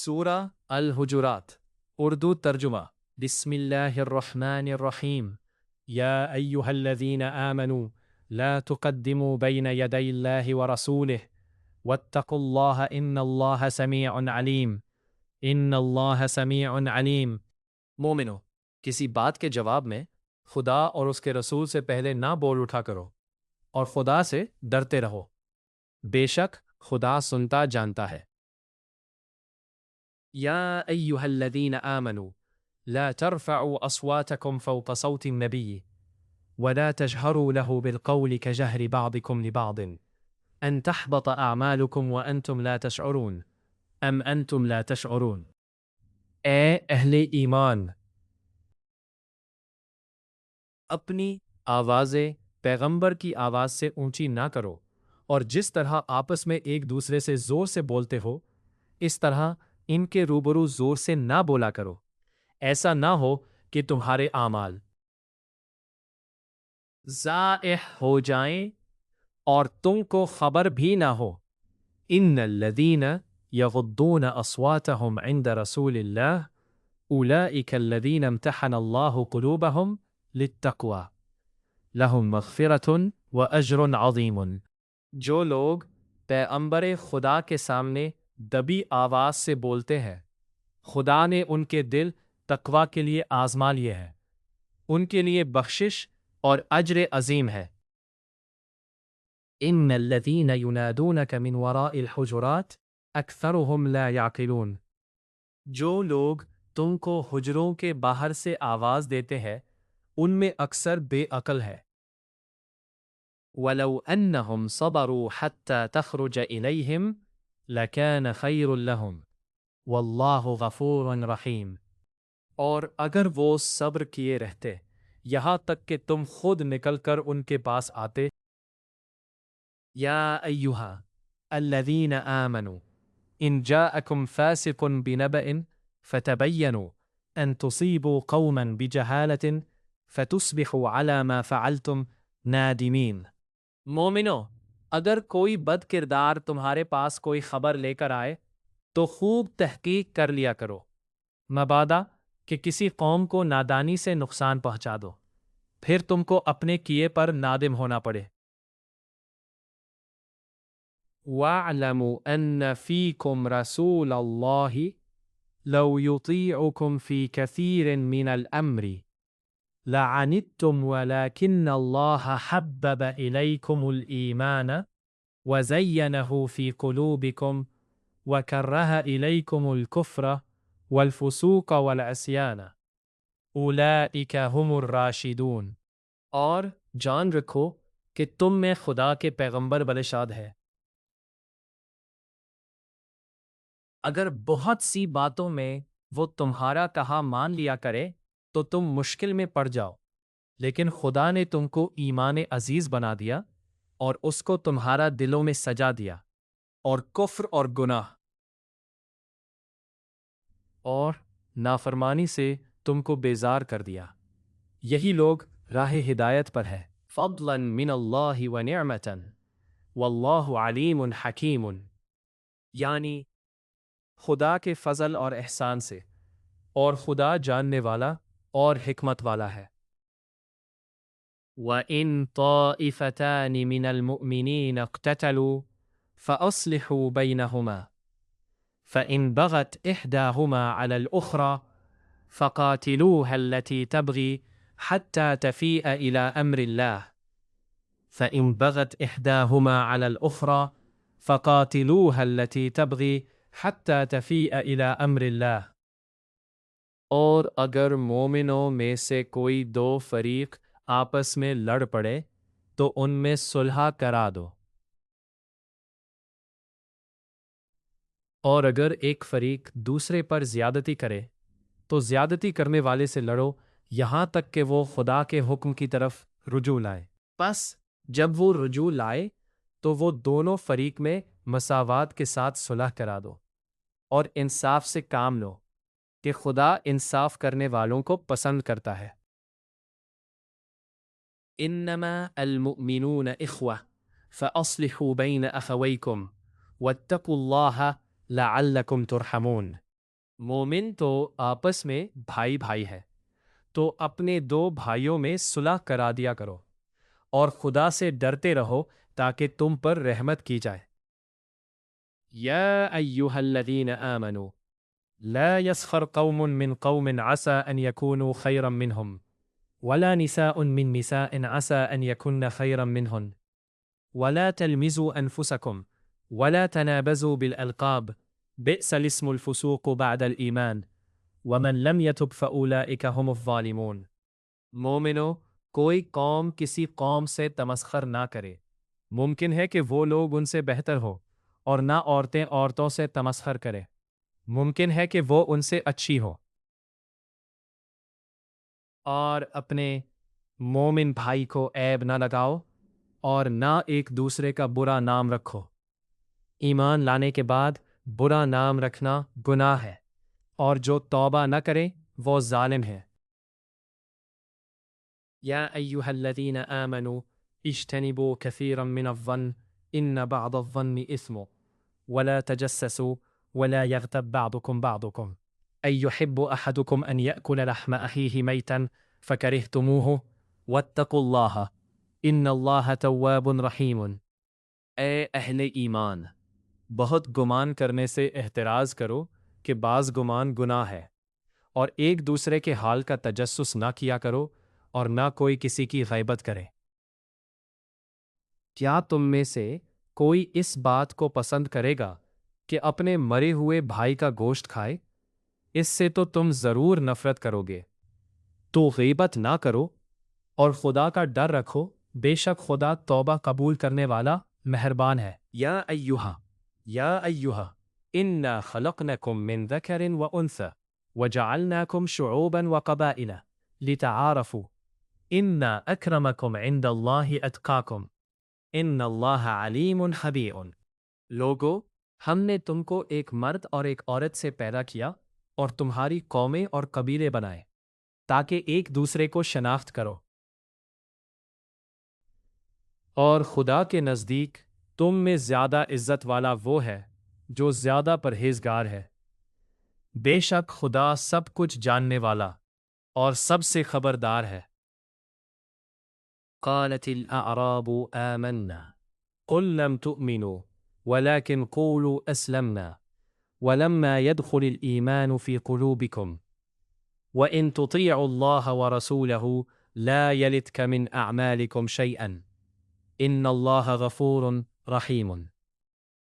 سورہ الحجرات اردو ترجمہ بسم اللہ الرحمن الرحیم یا ایہا الذین آمنوا لا تقدموا بین یدی اللہ ورسولہ واتقوا اللہ ان اللہ سمیع علیم ان اللہ سمیع علیم۔ مومنو، کسی بات کے جواب میں خدا اور اس کے رسول سے پہلے نہ بول اٹھا کرو اور خدا سے ڈرتے رہو، بے شک خدا سنتا جانتا ہے۔ يا أيها الذين آمنوا لا ترفعوا أصواتكم فوق صوت النبي ولا تجهروا له بالقول كجهر بعضكم لبعض أن تحبط أعمالكم وأنتم لا تشعرون أم أنتم لا تشعرون۔ اے اہل ایمان، اپنی آوازیں پیغمبر کی آواز سے اونچی نہ کرو، اور جس طرح آپس میں ایک دوسرے سے زور سے بولتے ہو اس طرح ان کے روبرو زور سے نہ بولا کرو، ایسا نہ ہو کہ تمہارے اعمال ضائع ہو جائیں اور تم کو خبر بھی نہ ہو۔ ان الذین یغضون اصواتهم عند رسول اللہ اولئک الذین امتحن اللہ قلوبهم للتقوی لہم مغفرۃ واجر عظیم۔ جو لوگ پیغمبر خدا کے سامنے دبی آواز سے بولتے ہیں، خدا نے ان کے دل تقوی کے لیے آزما لیے ہیں، ان کے لیے بخشش اور اجر عظیم ہے۔ ان الذین ینادونک من وراء الحجرات اکثرهم لا یعقلون۔ جو لوگ تم کو حجروں کے باہر سے آواز دیتے ہیں ان میں اکثر بے عقل ہے۔ وَلَوْ أَنَّهُمْ صَبَرُوا حَتَّى تَخْرُجَ إِلَيْهِمْ لَكَانَ خَيْرٌ لَهُمْ وَاللَّهُ غَفُورٌ رَحِيمٌ۔ اور اگر وہ صبر کیے رہتے یہاں تک کہ تم خود نکل کر ان کے پاس آتے۔ یا ایہا الذین آمنوا ان جاءکم فاسق بنبأ فتبینوا ان تصیبوا قوما بجہالۃ فتصبحوا علی ما فعلتم نادمین۔ مومنو، اگر کوئی بد کردار تمہارے پاس کوئی خبر لے کر آئے تو خوب تحقیق کر لیا کرو، مبادا کہ کسی قوم کو نادانی سے نقصان پہنچا دو، پھر تم کو اپنے کیے پر نادم ہونا پڑے۔ وَاعْلَمُوا أَنَّ فِيكُمْ رَسُولَ اللَّهِ لَوْ يُطِيعُكُمْ فِي كَثِيرٍ مِّنَ الْأَمْرِ لَعَنِتُّمْ وَلَكِنَّ اللَّهَ حَبَّبَ إِلَيْكُمُ الْإِيمَانَ وَزَيَّنَهُ فِي قُلُوبِكُمْ وَكَرَّهَ إِلَيْكُمُ الْكُفْرَ وَالْفُسُوقَ وَالْعِصْيَانَ أُولَئِكَ هُمُ الرَّاشِدُونَ۔ اور جان رکھو کہ تم میں خدا کے پیغمبر بلشاد ہے، اگر بہت سی باتوں میں وہ تمہارا کہا مان لیا کرے تو تم مشکل میں پڑ جاؤ، لیکن خدا نے تم کو ایمان عزیز بنا دیا اور اس کو تمہارا دلوں میں سجا دیا، اور کفر اور گناہ اور نافرمانی سے تم کو بیزار کر دیا، یہی لوگ راہ ہدایت پر ہے۔ فضلا من اللہ ونعمتا واللہ علیم حکیم، یعنی خدا کے فضل اور احسان سے، اور خدا جاننے والا اور حکمت والا ہے۔ وَإِن طَائِفَتَانِ مِنَ الْمُؤْمِنِينَ اقْتَتَلُوا فَأَصْلِحُوا بَيْنَهُمَا فَإِن بَغَتْ إِحْدَاهُمَا عَلَى الْأُخْرَى فَقَاتِلُوهَا الَّتِي تَبْغِي حَتَّى تَفِيءَ إِلَى أَمْرِ اللَّهِ فَإِن بَغَتْ إِحْدَاهُمَا عَلَى الْأُخْرَى فَقَاتِلُوهَا الَّتِي تَبْغِي حَتَّى تَفِيءَ إِلَى أَمْرِ اللَّهِ۔ اور اگر مومنوں میں سے کوئی دو فریق آپس میں لڑ پڑے تو ان میں صلح کرا دو، اور اگر ایک فریق دوسرے پر زیادتی کرے تو زیادتی کرنے والے سے لڑو یہاں تک کہ وہ خدا کے حکم کی طرف رجوع لائے۔ پس جب وہ رجوع لائے تو وہ دونوں فریق میں مساوات کے ساتھ صلح کرا دو اور انصاف سے کام لو کہ خدا انصاف کرنے والوں کو پسند کرتا ہے۔ انما المؤمنون اخوہ فاصلحوا بین اخویکم واتقوا اللہ لعلکم ترحمون۔ مومن تو آپس میں بھائی بھائی ہے، تو اپنے دو بھائیوں میں صلح کرا دیا کرو اور خدا سے ڈرتے رہو تاکہ تم پر رحمت کی جائے۔ یا ایہا الذین آمنوا لا يسخر قوم من قوم عسى ان يكونوا خيرا منهم ولا نساء من نساء عسى ان يكن خيرا منهن ولا تلمزوا انفسكم ولا تنابزوا بالالقاب بئس الاسم الفسوق بعد الايمان ومن لم يتب فاولئك هم الظالمون۔ مومنو، کوئی قوم کسی قوم سے تمسخر نہ کرے، ممکن ہے کہ وہ لوگ ان سے بہتر ہو، اور نہ عورتیں عورتوں سے تمسخر کرے، ممکن ہے کہ وہ ان سے اچھی ہو۔ اور اپنے مومن بھائی کو عیب نہ لگاؤ اور نہ ایک دوسرے کا برا نام رکھو۔ ایمان لانے کے بعد برا نام رکھنا گناہ ہے، اور جو توبہ نہ کرے وہ ظالم ہے۔ یا ایہا الذین آمنوا اجتنبوا کثیرا من الظن ان بعض الظن اثم ولا تجسسوا ولا يغتب بعضكم بعضكم يحب احدكم ان يأكل لحم اخیہ میتا فکرہتموہ واتقوا اللہ ان اللہ تواب رحیم۔ اے اہل ایمان، بہت گمان کرنے سے احتراز کرو کہ بعض گمان گناہ ہے، اور ایک دوسرے کے حال کا تجسس نہ کیا کرو اور نہ کوئی کسی کی غیبت کرے۔ کیا تم میں سے کوئی اس بات کو پسند کرے گا کہ اپنے مرے ہوئے بھائی کا گوشت کھائے؟ اس سے تو تم ضرور نفرت کرو گے۔ تو غیبت نہ کرو اور خدا کا ڈر رکھو، بے شک خدا توبہ قبول کرنے والا مہربان ہے۔ یا ایہا انا خلقناکم من ذکر و انثی وجعلناکم شعوبا وقبائل لتعارفوا ان اکرمکم عند اللہ اتقاکم ان اللہ علیم خبیر۔ لوگو، ہم نے تم کو ایک مرد اور ایک عورت سے پیدا کیا اور تمہاری قومیں اور قبیلے بنائے تاکہ ایک دوسرے کو شناخت کرو۔ اور خدا کے نزدیک تم میں زیادہ عزت والا وہ ہے جو زیادہ پرہیزگار ہے۔ بے شک خدا سب کچھ جاننے والا اور سب سے خبردار ہے۔ قالت الاعراب آمنا قل لم تؤمنوا ولكن قولوا اسلمنا ولما يدخل الإيمان في قلوبكم وإن تطيعوا الله ورسوله لا يلتك من أعمالكم شيئا ان اللہ غفور رحیم۔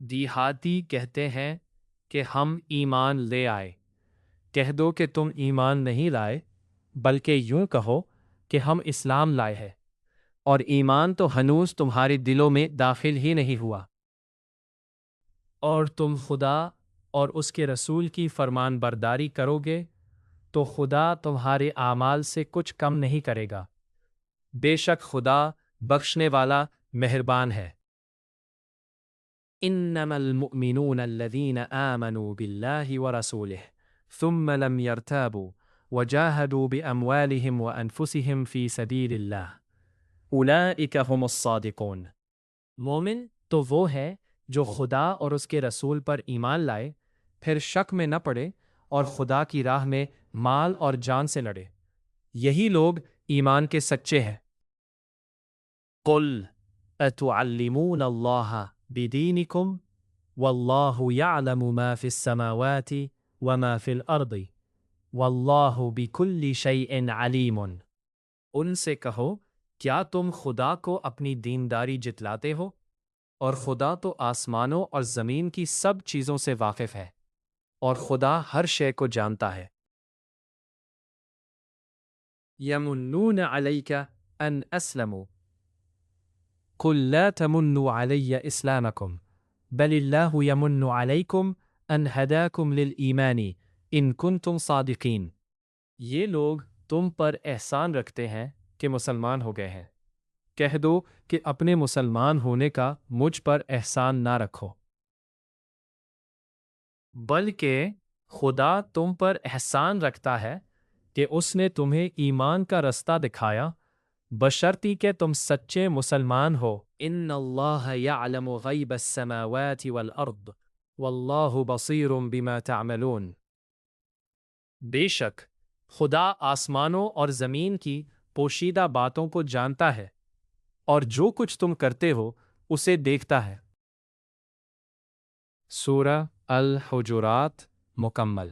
دیہاتی کہتے ہیں کہ ہم ایمان لے آئے، کہہ دو کہ تم ایمان نہیں لائے، بلکہ یوں کہو کہ ہم اسلام لائے ہیں، اور ایمان تو ہنوز تمہارے دلوں میں داخل ہی نہیں ہوا، اور تم خدا اور اس کے رسول کی فرمان برداری کرو گے تو خدا تمہارے اعمال سے کچھ کم نہیں کرے گا، بے شک خدا بخشنے والا مہربان ہے۔ انما المؤمنون الذين آمنوا بالله ورسوله ثم لم يرتابوا وجاهدوا بأموالهم وأنفسهم في سبيل الله أولئك هم الصادقون۔ مومن تو وہ ہے جو خدا اور اس کے رسول پر ایمان لائے، پھر شک میں نہ پڑے اور خدا کی راہ میں مال اور جان سے لڑے، یہی لوگ ایمان کے سچے ہیں۔ قل اتعلمون اللہ بدینکم واللہ یعلم ما فی السماوات وما فی الارض واللہ بکل شیء علیم۔ ان سے کہو، کیا تم خدا کو اپنی دینداری جتلاتے ہو؟ اور خدا تو آسمانوں اور زمین کی سب چیزوں سے واقف ہے، اور خدا ہر شے کو جانتا ہے۔ یمنون علیک ان اسلموا قل لا تمنوا علی اسلامکم بل اللہ یمن علیکم ان ہداکم للایمان ان کنتم صادقین۔ یہ لوگ تم پر احسان رکھتے ہیں کہ مسلمان ہو گئے ہیں، کہہ دو کہ اپنے مسلمان ہونے کا مجھ پر احسان نہ رکھو، بلکہ خدا تم پر احسان رکھتا ہے کہ اس نے تمہیں ایمان کا رستہ دکھایا، بشرطی کہ تم سچے مسلمان ہو۔ ان اللہ یعلم غیب السماوات والارض واللہ بصیر بما تعملون۔ بے شک خدا آسمانوں اور زمین کی پوشیدہ باتوں کو جانتا ہے اور جو کچھ تم کرتے ہو اسے دیکھتا ہے۔ سورہ الحجرات مکمل۔